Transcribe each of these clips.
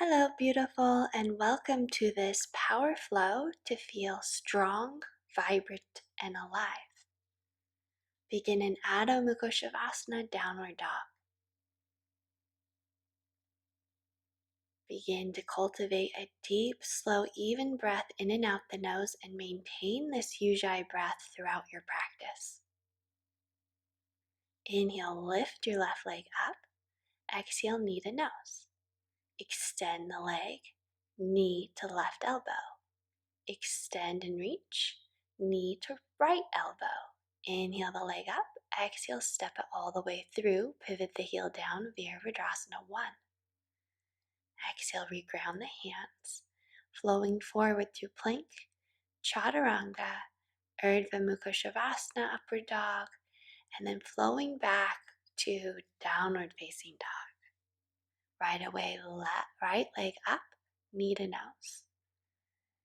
Hello, beautiful, and welcome to this power flow to feel strong, vibrant, and alive. Begin in Adho Mukha Shavasana, downward dog. Begin to cultivate a deep, slow, even breath in and out the nose and maintain this Ujjayi breath throughout your practice. Inhale, lift your left leg up. Exhale, knee to nose. Extend the leg, knee to left elbow. Extend and reach, knee to right elbow. Inhale the leg up, exhale, step it all the way through, pivot the heel down, Virabhadrasana 1. Exhale, reground the hands, flowing forward through plank, chaturanga, Urdhva Mukha Shavasana, upward dog, and then flowing back to downward facing dog. Right away, right leg up, knee to nose.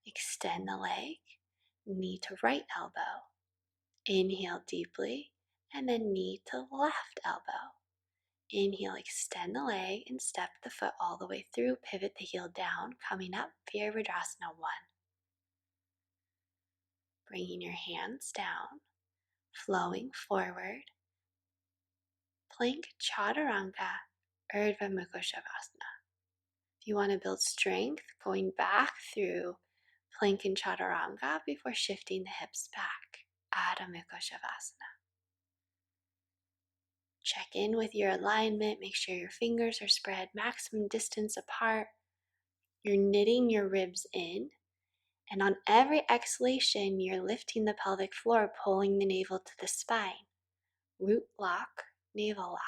Extend the leg, knee to right elbow. Inhale deeply, and then knee to left elbow. Inhale, extend the leg and step the foot all the way through. Pivot the heel down, coming up, Virabhadrasana 1. Bringing your hands down, flowing forward. Plank chaturanga, Urdhva Mukha Shavasana. If you want to build strength, going back through plank and chaturanga before shifting the hips back, Adho Mukha Shavasana. Check in with your alignment, make sure your fingers are spread maximum distance apart. You're knitting your ribs in, and on every exhalation, you're lifting the pelvic floor, pulling the navel to the spine. Root lock, navel lock.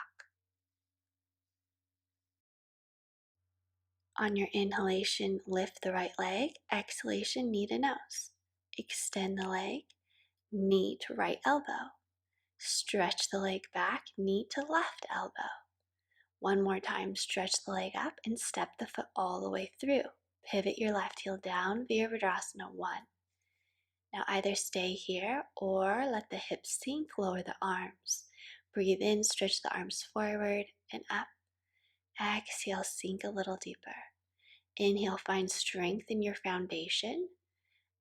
On your inhalation, lift the right leg. Exhalation, knee to nose. Extend the leg, knee to right elbow. Stretch the leg back, knee to left elbow. One more time, stretch the leg up and step the foot all the way through. Pivot your left heel down, Virabhadrasana 1. Now either stay here or let the hips sink, lower the arms. Breathe in, stretch the arms forward and up. Exhale, sink a little deeper. Inhale, find strength in your foundation.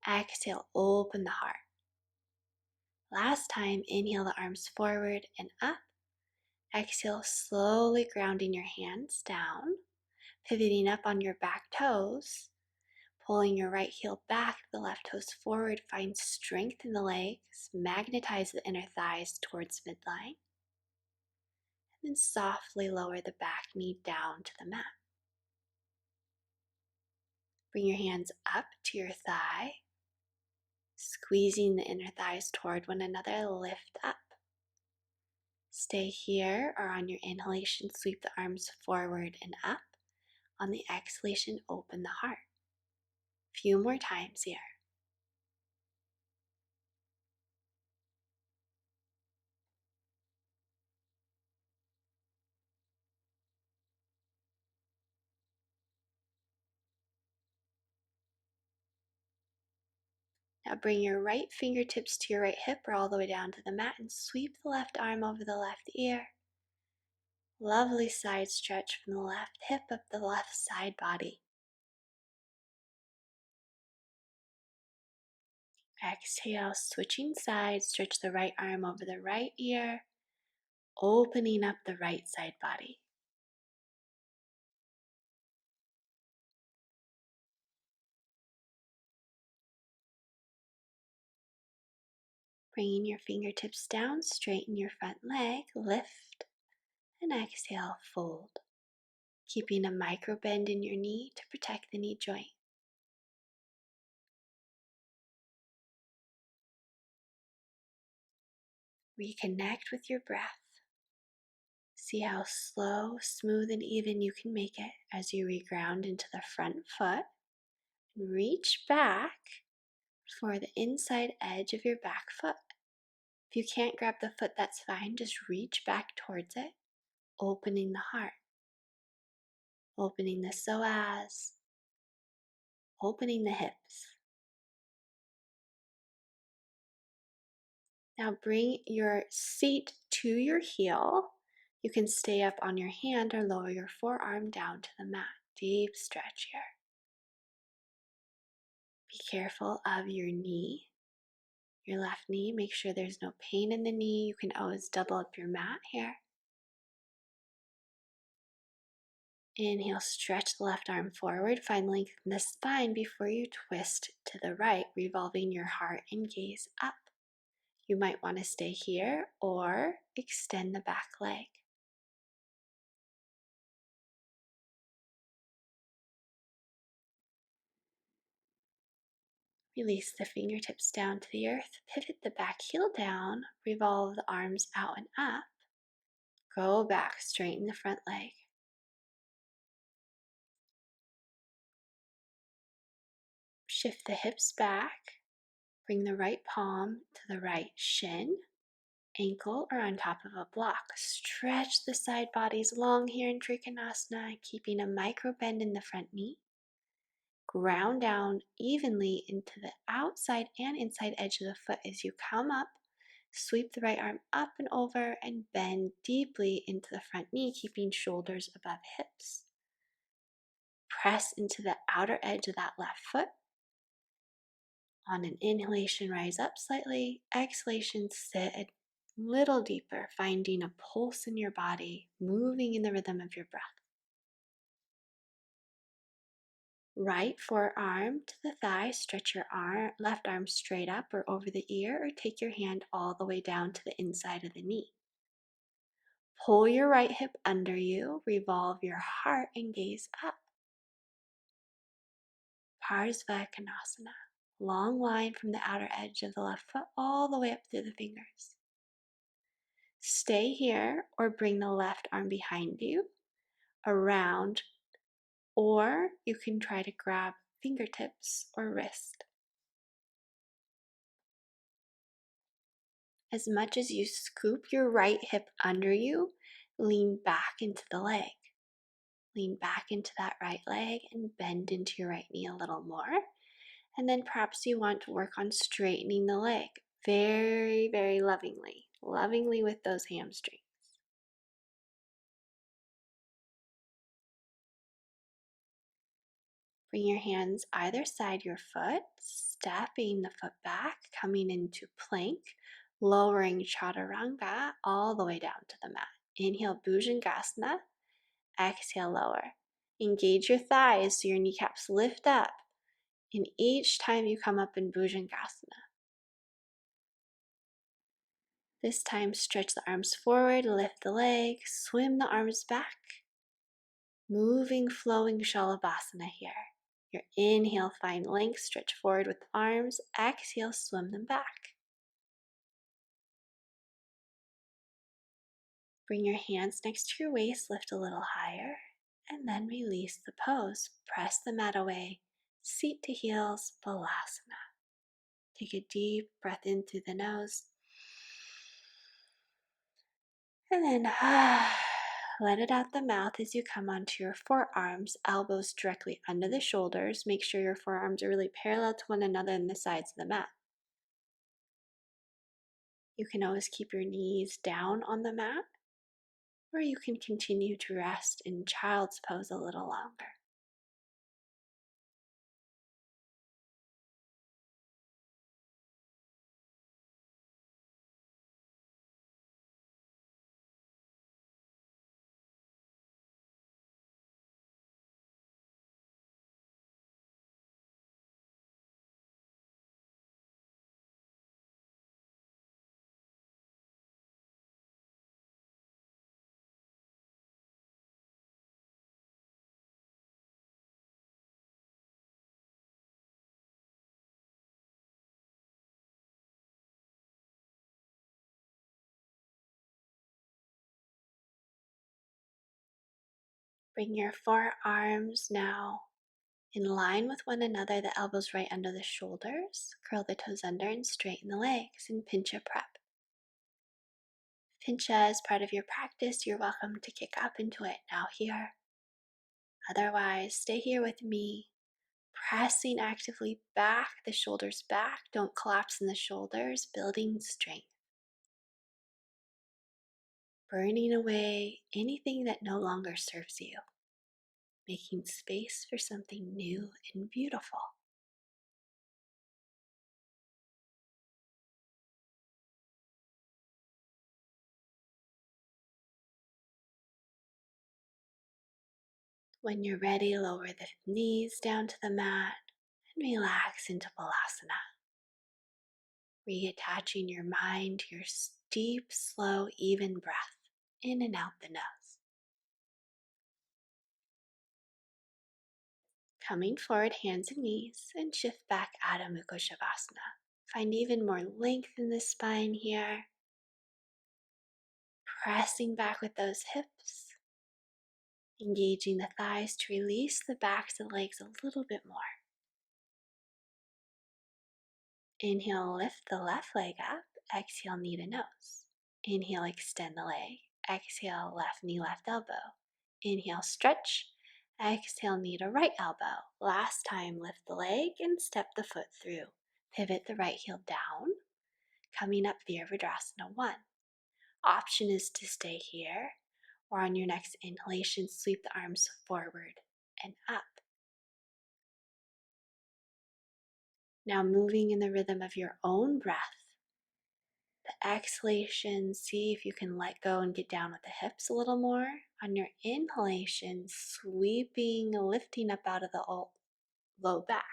Exhale, open the heart. Last time, inhale the arms forward and up. Exhale, slowly grounding your hands down, pivoting up on your back toes, pulling your right heel back, the left toes forward, find strength in the legs, magnetize the inner thighs towards midline, and then softly lower the back knee down to the mat. Bring your hands up to your thigh, squeezing the inner thighs toward one another, lift up. Stay here, or on your inhalation, sweep the arms forward and up. On the exhalation, open the heart. Few more times here. Now bring your right fingertips to your right hip or all the way down to the mat and sweep the left arm over the left ear. Lovely side stretch from the left hip up the left side body. Exhale, switching sides, stretch the right arm over the right ear, opening up the right side body. Bringing your fingertips down, straighten your front leg, lift, and exhale, fold. Keeping a micro bend in your knee to protect the knee joint. Reconnect with your breath. See how slow, smooth, and even you can make it as you reground into the front foot and reach back for the inside edge of your back foot. If you can't grab the foot, that's fine. Just reach back towards it, opening the heart, opening the psoas, opening the hips. Now bring your seat to your heel. You can stay up on your hand or lower your forearm down to the mat. Deep stretch here. Be careful of your knee, your left knee. Make sure there's no pain in the knee. You can always double up your mat here. Inhale, stretch the left arm forward. Find length in the spine before you twist to the right, revolving your heart and gaze up. You might want to stay here or extend the back leg. Release the fingertips down to the earth. Pivot the back heel down. Revolve the arms out and up. Go back, straighten the front leg. Shift the hips back. Bring the right palm to the right shin, ankle, or on top of a block. Stretch the side bodies long here in Trikonasana, keeping a micro bend in the front knee. Ground down evenly into the outside and inside edge of the foot as you come up. Sweep the right arm up and over and bend deeply into the front knee, keeping shoulders above hips. Press into the outer edge of that left foot. On an inhalation, rise up slightly. Exhalation, sit a little deeper, finding a pulse in your body, moving in the rhythm of your breath. Right forearm to the thigh. Stretch your left arm straight up or over the ear, or take your hand all the way down to the inside of the knee. Pull your right hip under you. Revolve your heart and gaze up. Parsvakonasana. Long line from the outer edge of the left foot all the way up through the fingers. Stay here or bring the left arm behind you, around, or you can try to grab fingertips or wrist. As much as you scoop your right hip under you, lean back into the leg. Lean back into that right leg and bend into your right knee a little more. And then perhaps you want to work on straightening the leg very, very lovingly with those hamstrings. Bring your hands either side your foot, stepping the foot back, coming into plank, lowering chaturanga all the way down to the mat. Inhale, bhujangasana. Exhale, lower. Engage your thighs so your kneecaps lift up. And each time you come up in bhujangasana. This time, stretch the arms forward, lift the leg, swim the arms back. Moving, flowing Shalabhasana here. Your inhale, find length, stretch forward with the arms. Exhale, swim them back. Bring your hands next to your waist, lift a little higher, and then release the pose. Press the mat away, seat to heels, Balasana. Take a deep breath in through the nose. And then let it out the mouth as you come onto your forearms, elbows directly under the shoulders. Make sure your forearms are really parallel to one another in the sides of the mat. You can always keep your knees down on the mat, or you can continue to rest in child's pose a little longer. Bring your forearms now in line with one another, the elbows right under the shoulders. Curl the toes under and straighten the legs in Pincha prep. Pincha is part of your practice. You're welcome to kick up into it now here. Otherwise, stay here with me, pressing actively back, the shoulders back. Don't collapse in the shoulders, building strength. Burning away anything that no longer serves you. making space for something new and beautiful. When you're ready, lower the knees down to the mat and relax into Balasana, reattaching your mind to your deep, slow, even breath in and out the nose. Coming forward, hands and knees, and shift back Adho Mukha Shavasana. Find even more length in the spine here, pressing back with those hips, engaging the thighs to release the backs of the legs a little bit more. Inhale, lift the left leg up. Exhale, knee to nose. Inhale, extend the leg. Exhale, left knee, left elbow. Inhale, stretch. Exhale, knee to right elbow. Last time, lift the leg and step the foot through. Pivot the right heel down. Coming up, Virabhadrasana 1. Option is to stay here, or on your next inhalation, sweep the arms forward and up. Now moving in the rhythm of your own breath. The exhalation, see if you can let go and get down with the hips a little more. On your inhalation, sweeping, lifting up out of the low back.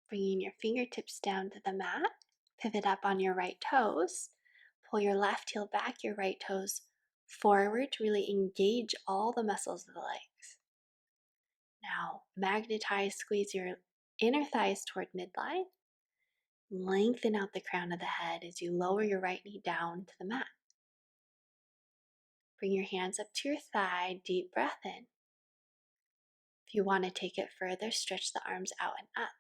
Bringing your fingertips down to the mat. Pivot up on your right toes. Pull your left heel back, your right toes forward to really engage all the muscles of the legs. Now, magnetize, squeeze your inner thighs toward midline. Lengthen out the crown of the head as you lower your right knee down to the mat. Bring your hands up to your thigh, deep breath in. If you want to take it further, stretch the arms out and up.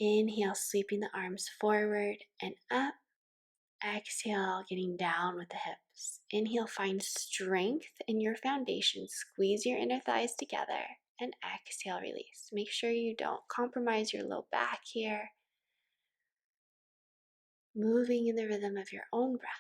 Inhale, sweeping the arms forward and up. Exhale, getting down with the hips. Inhale, find strength in your foundation. Squeeze your inner thighs together and exhale, release. Make sure you don't compromise your low back here. Moving in the rhythm of your own breath.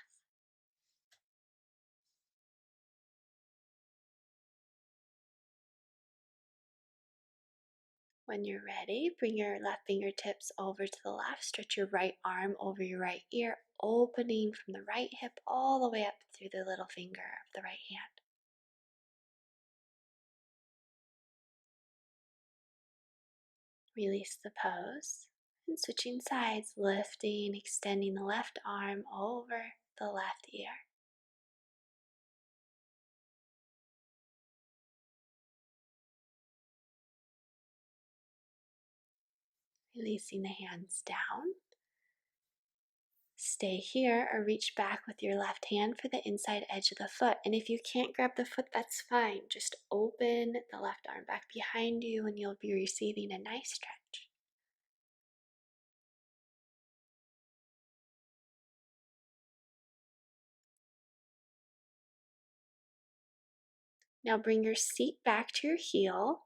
When you're ready, bring your left fingertips over to the left. Stretch your right arm over your right ear, opening from the right hip all the way up through the little finger of the right hand. Release the pose and switching sides, lifting, extending the left arm over the left ear. Releasing the hands down. Stay here or reach back with your left hand for the inside edge of the foot. And if you can't grab the foot, that's fine. Just open the left arm back behind you and you'll be receiving a nice stretch. Now bring your seat back to your heel,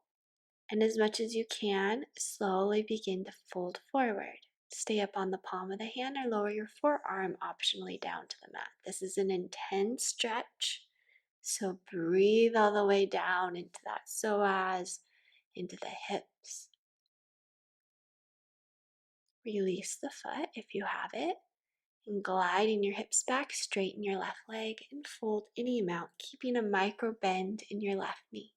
and as much as you can, slowly begin to fold forward. Stay up on the palm of the hand or lower your forearm optionally down to the mat. This is an intense stretch, so breathe all the way down into that psoas, into the hips. Release the foot if you have it, and gliding your hips back, straighten your left leg and fold any amount, keeping a micro bend in your left knee.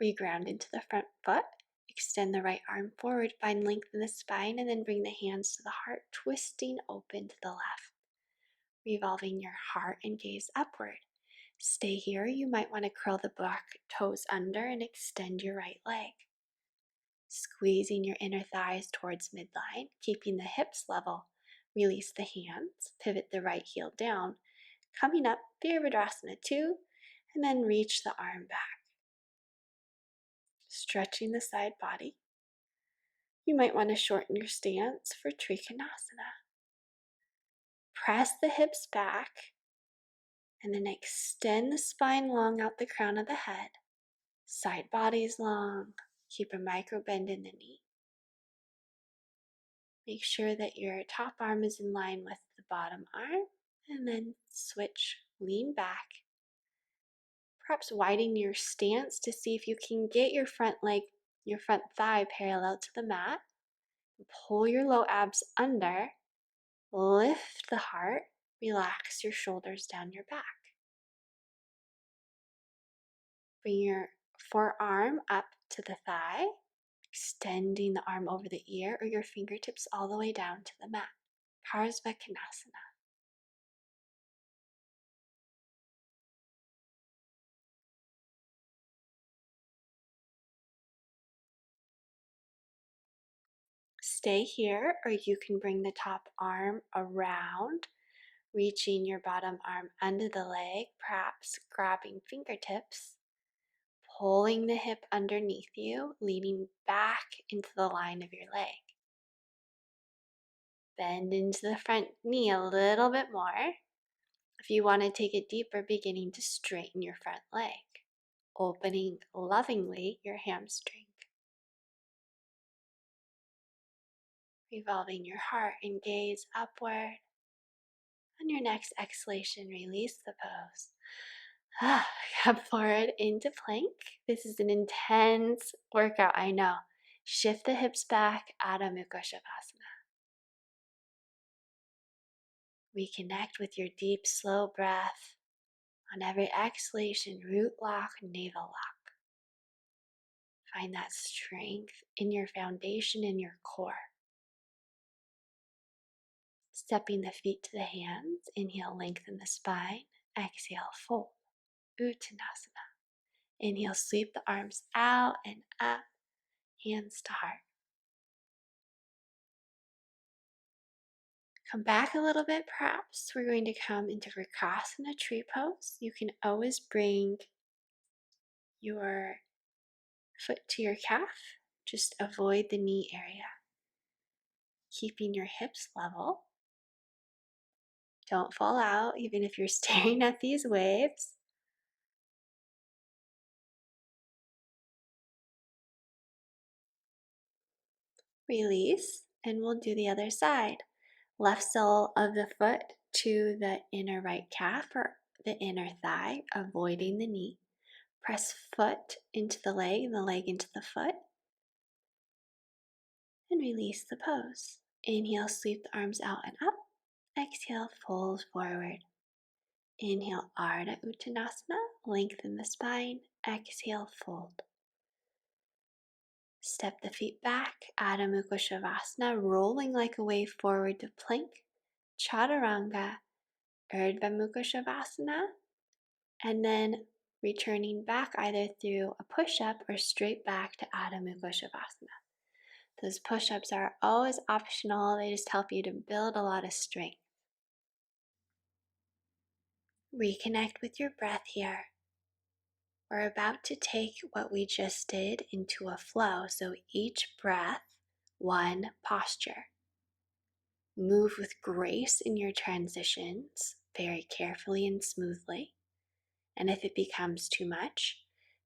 Reground into the front foot. Extend the right arm forward, find length in the spine, and then bring the hands to the heart, twisting open to the left. Revolving your heart and gaze upward. Stay here. You might want to curl the back toes under and extend your right leg. Squeezing your inner thighs towards midline, keeping the hips level. Release the hands, pivot the right heel down. Coming up, Virabhadrasana 2, and then reach the arm back. Stretching the side body. You might want to shorten your stance for Trikonasana. Press the hips back and then extend the spine long out the crown of the head. Side body's long. Keep a micro bend in the knee. Make sure that your top arm is in line with the bottom arm, and then switch, lean back. Perhaps widen your stance to see if you can get your front leg, your front thigh parallel to the mat. Pull your low abs under, lift the heart, relax your shoulders down your back. Bring your forearm up to the thigh, extending the arm over the ear or your fingertips all the way down to the mat. Parsvakonasana. Stay here, or you can bring the top arm around, reaching your bottom arm under the leg, perhaps grabbing fingertips, pulling the hip underneath you, leaning back into the line of your leg. Bend into the front knee a little bit more. If you want to take it deeper, beginning to straighten your front leg, opening lovingly your hamstring. Revolving your heart and gaze upward. On your next exhalation, release the pose. Come forward into plank. This is an intense workout, I know. Shift the hips back, Adho Mukha Shavasana. Reconnect with your deep, slow breath. On every exhalation, root lock, navel lock. Find that strength in your foundation, in your core. Stepping the feet to the hands. Inhale, lengthen the spine. Exhale, fold. Uttanasana. Inhale, sweep the arms out and up, hands to heart. Come back a little bit, perhaps. We're going to come into Vrksasana, tree pose. You can always bring your foot to your calf. Just avoid the knee area. Keeping your hips level. Don't fall out, even if you're staring at these waves. Release, and we'll do the other side. Left sole of the foot to the inner right calf or the inner thigh, avoiding the knee. Press foot into the leg and the leg into the foot. And release the pose. Inhale, sweep the arms out and up. Exhale, fold forward. Inhale, Ardha Uttanasana, lengthen the spine. Exhale, fold. Step the feet back, Adho Mukha Shavasana, rolling like a wave forward to plank. Chaturanga, Urdhva Mukha Shavasana, and then returning back either through a push-up or straight back to Adho Mukha Shavasana. Those push-ups are always optional. They just help you to build a lot of strength. Reconnect with your breath here. We're about to take what we just did into a flow. So each breath, one posture. Move with grace in your transitions, very carefully and smoothly. And if it becomes too much,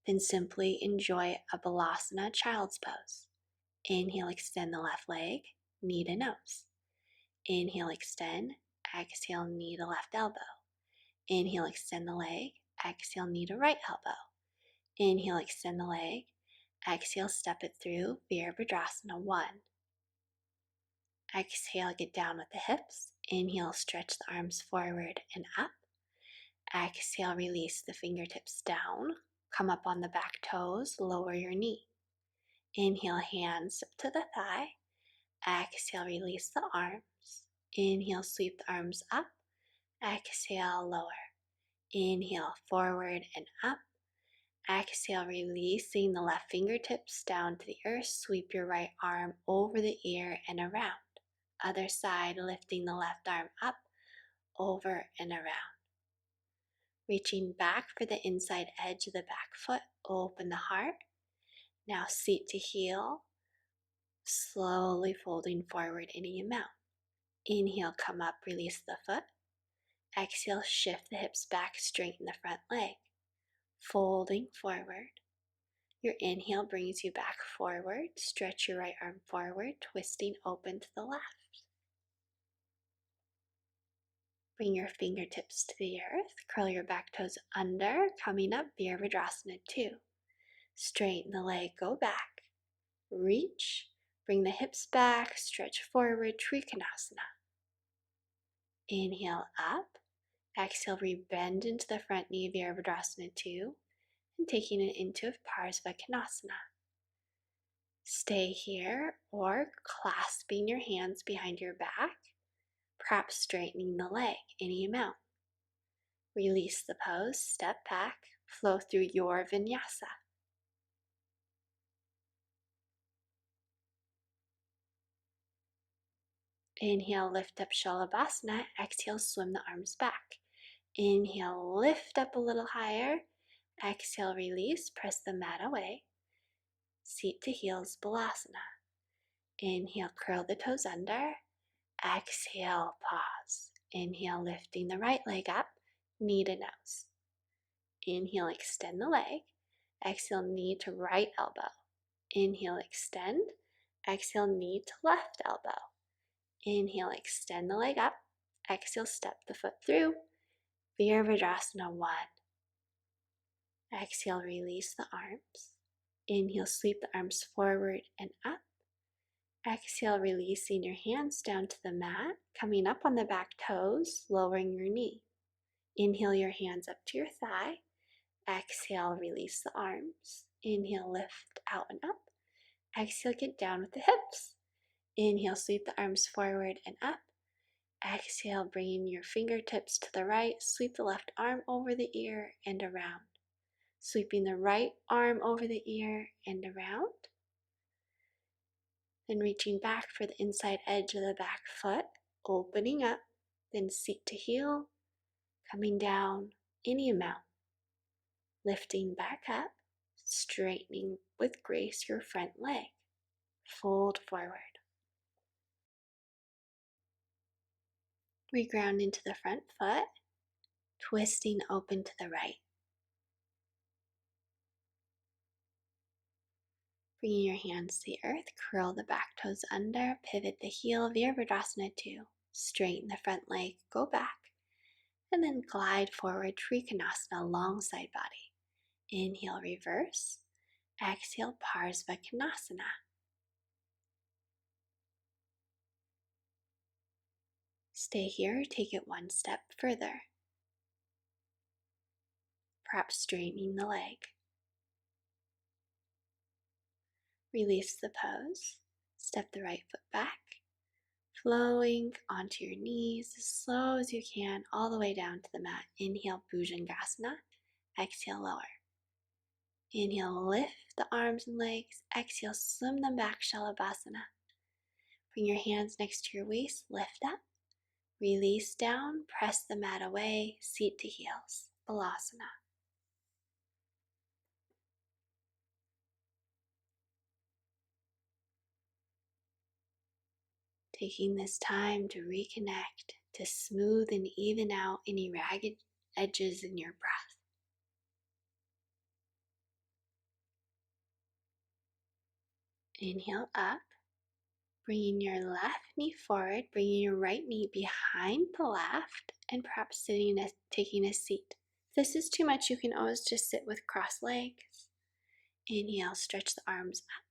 then simply enjoy a balasana, child's pose. Inhale, extend the left leg, knee to nose. Inhale, extend. Exhale, knee to left elbow. Inhale, extend the leg. Exhale, knee to right elbow. Inhale, extend the leg. Exhale, step it through, Virabhadrasana 1. Exhale, get down with the hips. Inhale, stretch the arms forward and up. Exhale, release the fingertips down. Come up on the back toes, lower your knee. Inhale, hands to the thigh. Exhale, release the arms. Inhale, sweep the arms up. Exhale, lower. Inhale, forward and up. Exhale, releasing the left fingertips down to the earth. Sweep your right arm over the ear and around. Other side, lifting the left arm up, over and around. Reaching back for the inside edge of the back foot. Open the heart. Now seat to heel. slowly folding forward any amount. Inhale, come up, release the foot. Exhale, shift the hips back, straighten the front leg. Folding forward. Your inhale brings you back forward. Stretch your right arm forward, twisting open to the left. Bring your fingertips to the earth. Curl your back toes under, coming up, Virabhadrasana 2. Straighten the leg, go back. Reach, bring the hips back, stretch forward, Trikonasana. Inhale up. Exhale, rebend into the front knee, Virabhadrasana 2. And taking it into Parsvakonasana. Stay here or clasping your hands behind your back, perhaps straightening the leg, any amount. Release the pose, step back, flow through your vinyasa. Inhale, lift up Shalabhasana. Exhale, swim the arms back. Inhale, lift up a little higher. Exhale, release, press the mat away. Seat to heels, Balasana. Inhale, curl the toes under. Exhale, pause. Inhale, lifting the right leg up, knee to nose. Inhale, extend the leg. Exhale, knee to right elbow. Inhale, extend. Exhale, knee to left elbow. Inhale, extend the leg up. Exhale, step the foot through. Virabhadrasana 1. Exhale, release the arms. Inhale, sweep the arms forward and up. Exhale, releasing your hands down to the mat, coming up on the back toes, lowering your knee. Inhale your hands up to your thigh. Exhale, release the arms. Inhale, lift out and up. Exhale, get down with the hips. Inhale, sweep the arms forward and up. Exhale, bringing your fingertips to the right. Sweep the left arm over the ear and around. Sweeping the right arm over the ear and around. Then reaching back for the inside edge of the back foot, opening up, then seat to heel, coming down any amount, lifting back up, straightening with grace your front leg, fold forward. Reground into the front foot, twisting open to the right. Bringing your hands to the earth, curl the back toes under, pivot the heel, Virabhadrasana 2. Straighten the front leg, go back, and then glide forward, Trikonasana, long side body. Inhale, reverse. Exhale, Parsvakonasana. Stay here, take it one step further. Perhaps straightening the leg. Release the pose. Step the right foot back, flowing onto your knees as slow as you can, all the way down to the mat. Inhale, Bhujangasana. Exhale, lower. Inhale, lift the arms and legs. Exhale, swim them back, Shalabhasana. Bring your hands next to your waist, lift up. Release down, press the mat away, seat to heels, Balasana. Taking this time to reconnect, to smooth and even out any ragged edges in your breath. Inhale up, bringing your left knee forward, bringing your right knee behind the left, and perhaps taking a seat. If this is too much, you can always just sit with crossed legs. Inhale, stretch the arms up.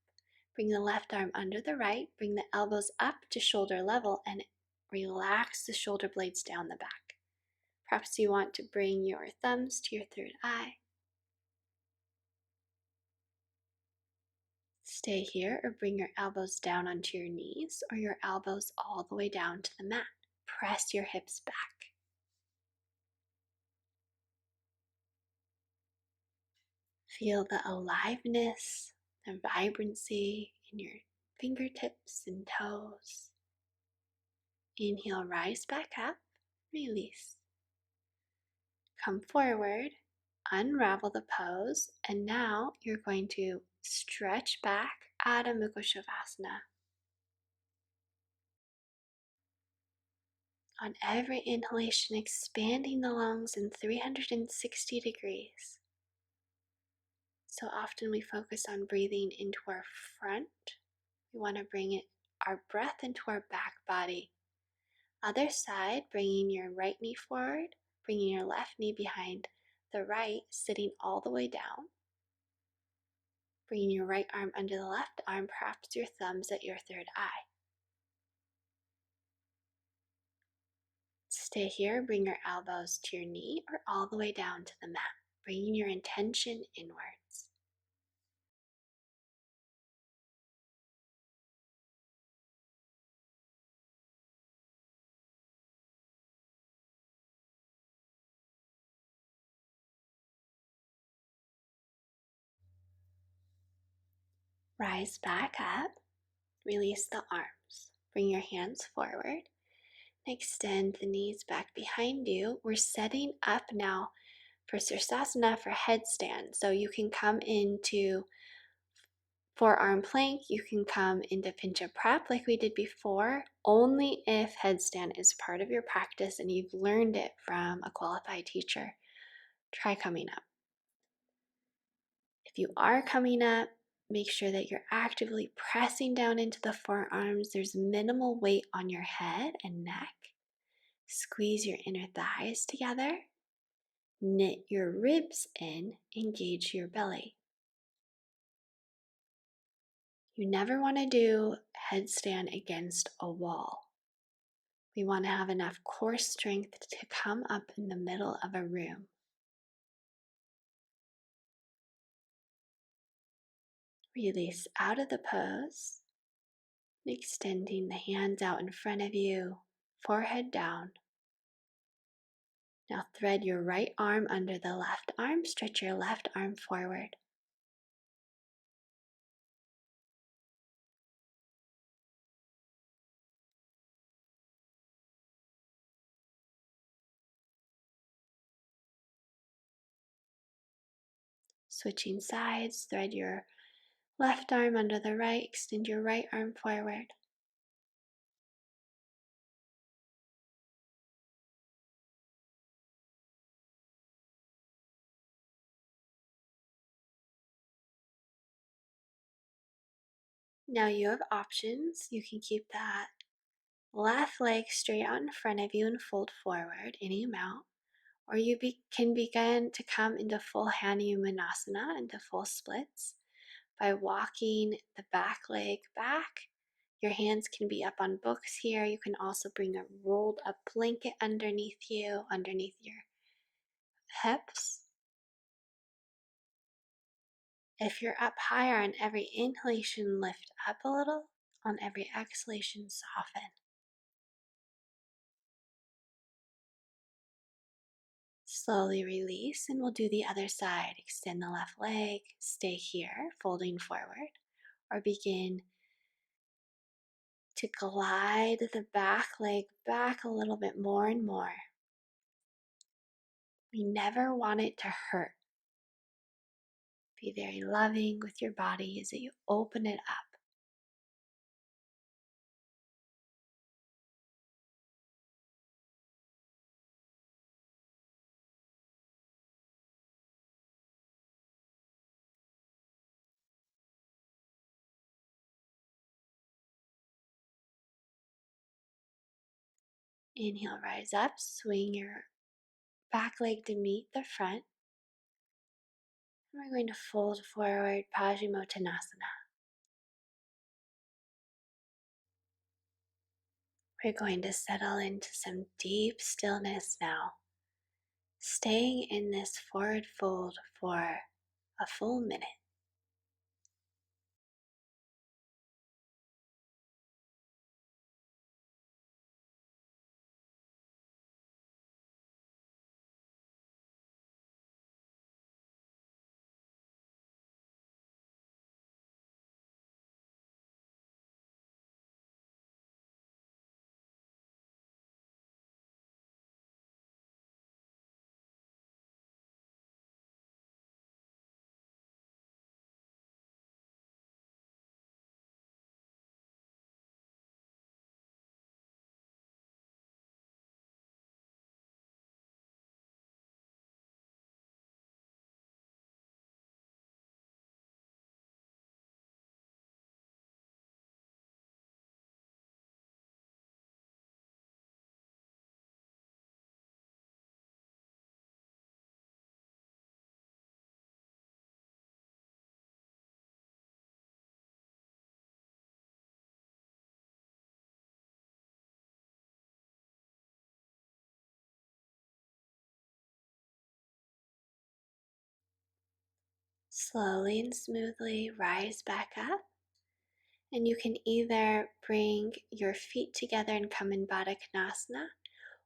Bring the left arm under the right, bring the elbows up to shoulder level, and relax the shoulder blades down the back. Perhaps you want to bring your thumbs to your third eye. Stay here or bring your elbows down onto your knees or your elbows all the way down to the mat. Press your hips back. Feel the aliveness, the vibrancy in your fingertips and toes. Inhale, rise back up, release. Come forward, unravel the pose, and now you're going to stretch back, Adho Mukha Shavasana. On every inhalation, expanding the lungs in 360 degrees. So often we focus on breathing into our front. We want to bring our breath into our back body. Other side, bringing your right knee forward, bringing your left knee behind the right, sitting all the way down. Bringing your right arm under the left arm, perhaps your thumbs at your third eye. Stay here, bring your elbows to your knee or all the way down to the mat, bringing your intention inwards. Rise back up, release the arms. Bring your hands forward, extend the knees back behind you. We're setting up now for Savasana, for headstand. So you can come into forearm plank, you can come into pinch up prep like we did before, only if headstand is part of your practice and you've learned it from a qualified teacher. Try coming up. If you are coming up, make sure that you're actively pressing down into the forearms. There's minimal weight on your head and neck. Squeeze your inner thighs together. Knit your ribs in, engage your belly. You never want to do headstand against a wall. We want to have enough core strength to come up in the middle of a room. Release out of the pose, extending the hands out in front of you, forehead down. Now thread your right arm under the left arm, stretch your left arm forward. Switching sides, thread your left arm under the right, extend your right arm forward. Now you have options. You can keep that left leg straight out in front of you and fold forward any amount, or you can begin to come into full Hanumanasana, into full splits, by walking the back leg back. Your hands can be up on books here. You can also bring a rolled up blanket underneath you, underneath your hips. If you're up higher, on every inhalation, lift up a little. On every exhalation, soften. Slowly release, and we'll do the other side. Extend the left leg, stay here, folding forward, or begin to glide the back leg back a little bit more and more. We never want it to hurt. Be very loving with your body as you open it up. Inhale, rise up, swing your back leg to meet the front. And we're going to fold forward, Paschimottanasana. We're going to settle into some deep stillness now, staying in this forward fold for a full minute. Slowly and smoothly rise back up. And you can either bring your feet together and come in Baddha Konasana,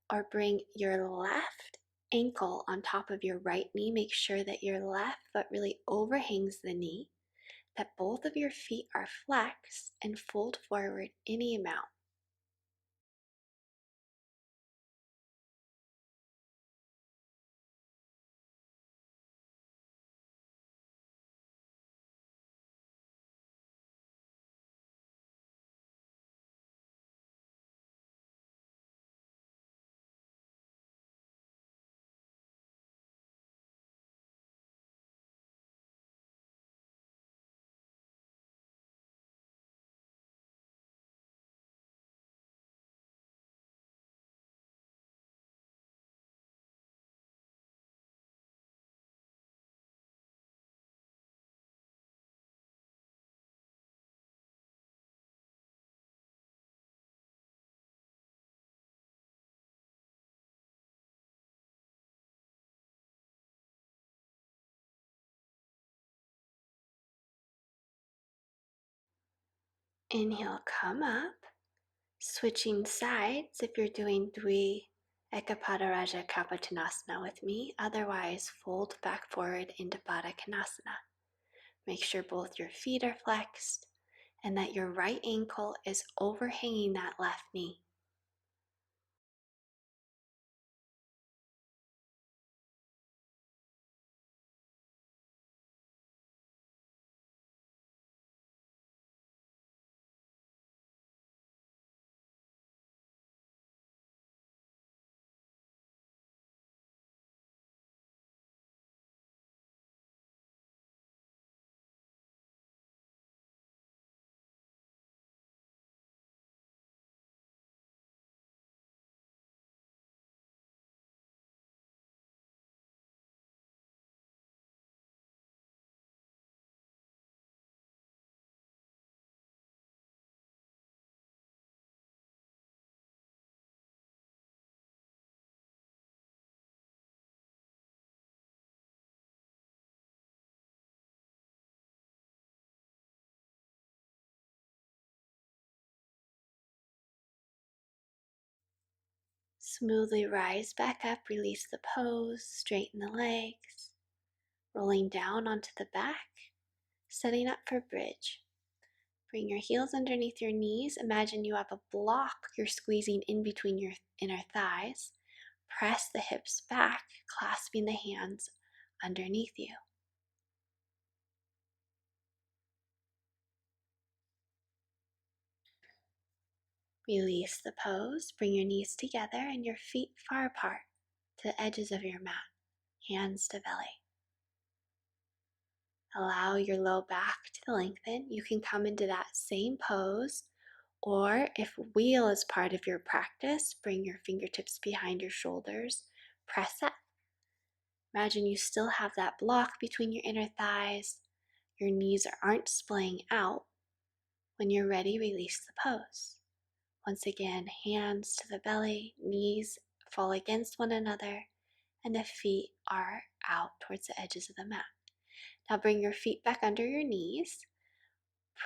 or bring your left ankle on top of your right knee. Make sure that your left foot really overhangs the knee, that both of your feet are flexed, and fold forward any amount. Inhale, come up, switching sides if you're doing Dvi Ekapadaraja Kapotanasana with me. Otherwise, fold back forward into Baddha Konasana. Make sure both your feet are flexed and that your right ankle is overhanging that left knee. Smoothly rise back up, release the pose, straighten the legs, rolling down onto the back, setting up for bridge. Bring your heels underneath your knees. Imagine you have a block you're squeezing in between your inner thighs. Press the hips back, clasping the hands underneath you. Release the pose, bring your knees together and your feet far apart to the edges of your mat, hands to belly. Allow your low back to lengthen. You can come into that same pose, or if wheel is part of your practice, bring your fingertips behind your shoulders, press up. Imagine you still have that block between your inner thighs. Your knees aren't splaying out. When you're ready, release the pose. Once again, hands to the belly, knees fall against one another, and the feet are out towards the edges of the mat. Now bring your feet back under your knees,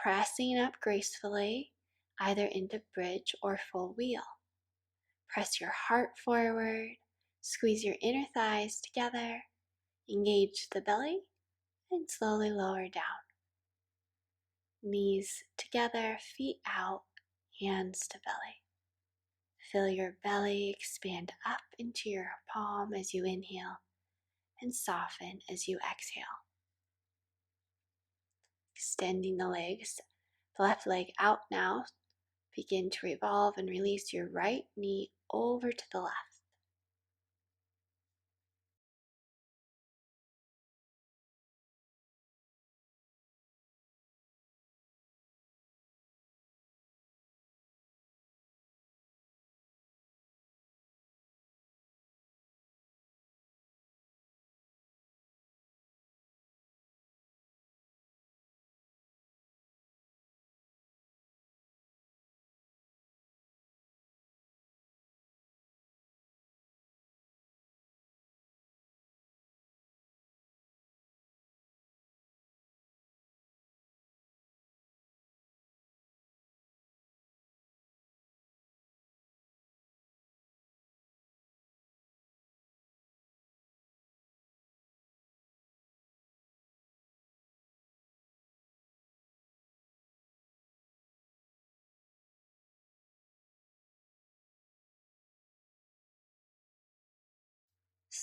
pressing up gracefully, either into bridge or full wheel. Press your heart forward, squeeze your inner thighs together, engage the belly, and slowly lower down. Knees together, feet out, hands to belly. Feel your belly expand up into your palm as you inhale and soften as you exhale. Extending the legs, the left leg out now. Begin to revolve and release your right knee over to the left.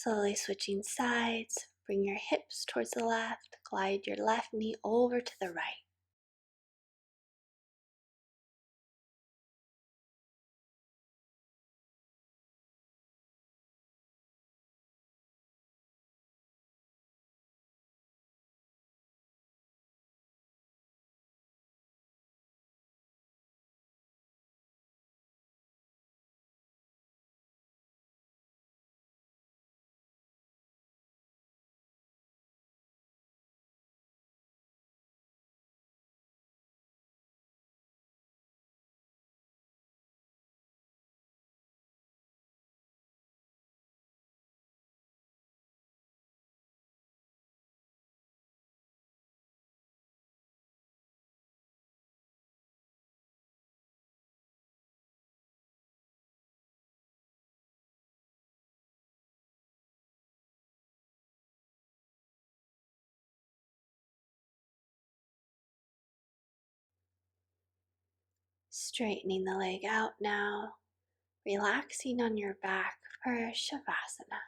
Slowly switching sides, bring your hips towards the left, glide your left knee over to the right. Straightening the leg out now, relaxing on your back for Shavasana.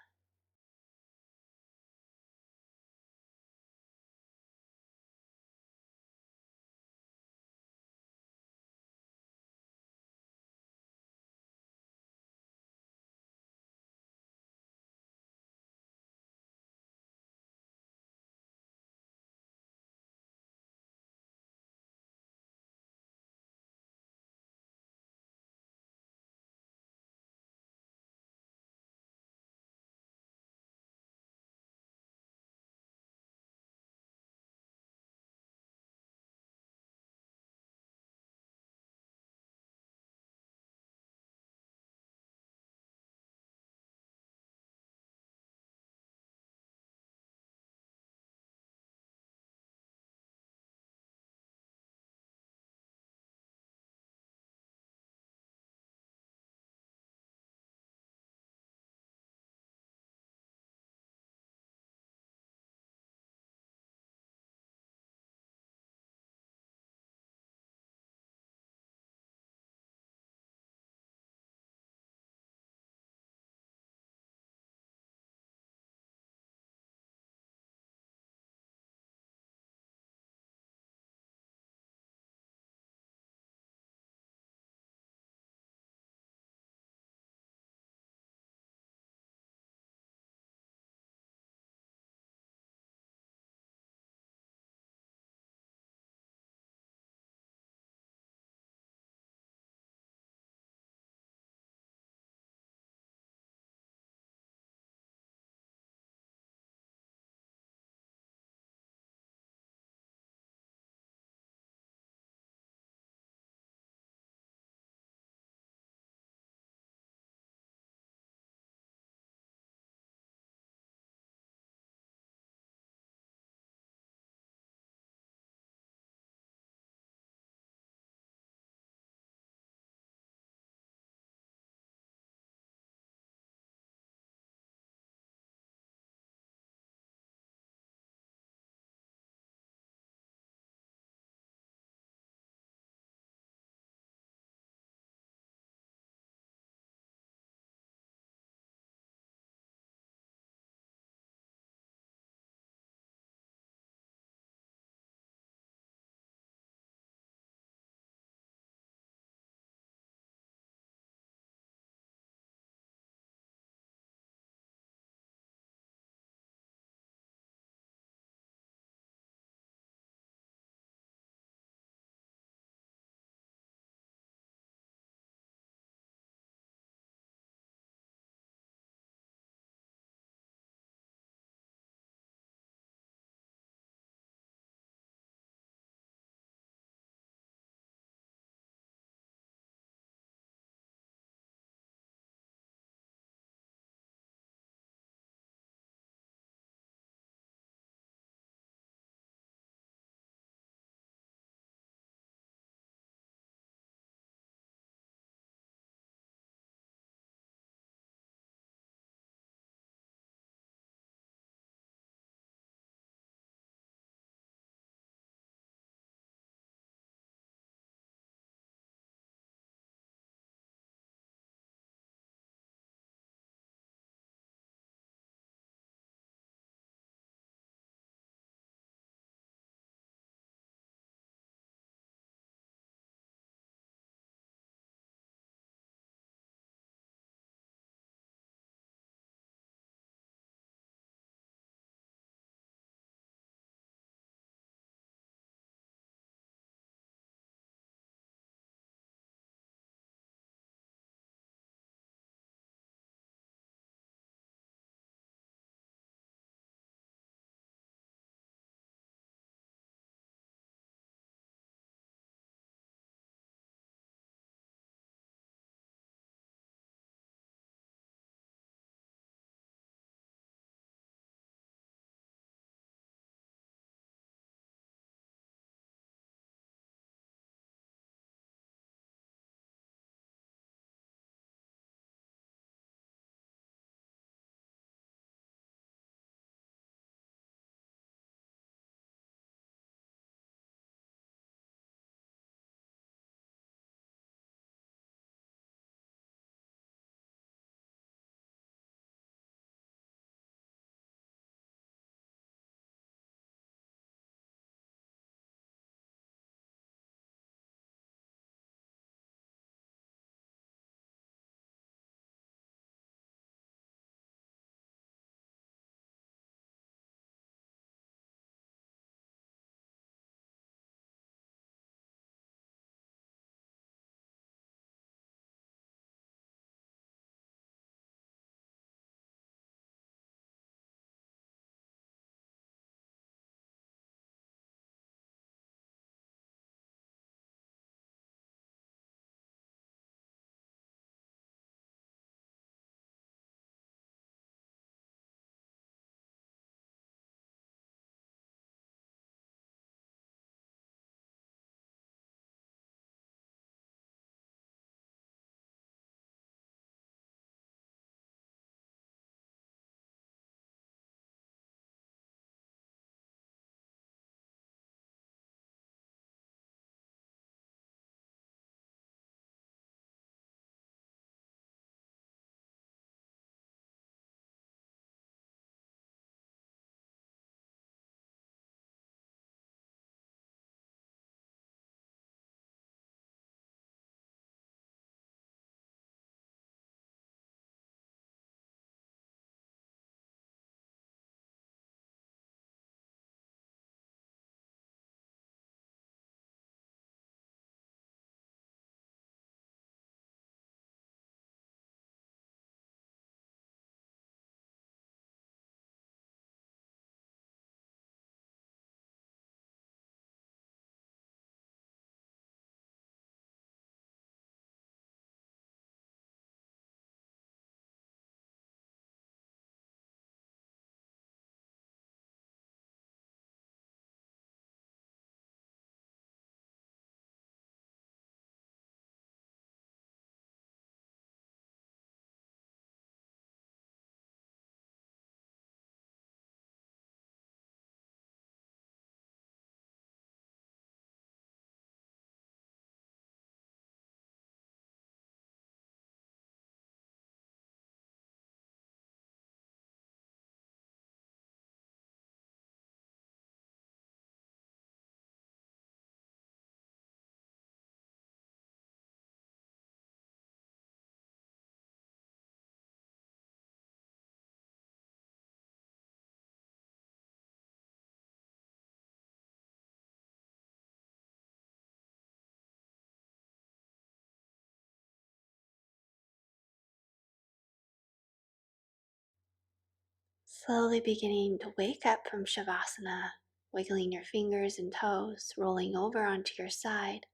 Slowly beginning to wake up from Shavasana, wiggling your fingers and toes, rolling over onto your side,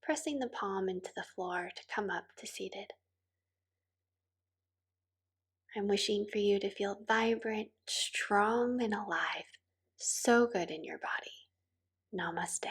pressing the palm into the floor to come up to seated. I'm wishing for you to feel vibrant, strong, and alive. So good in your body. Namaste.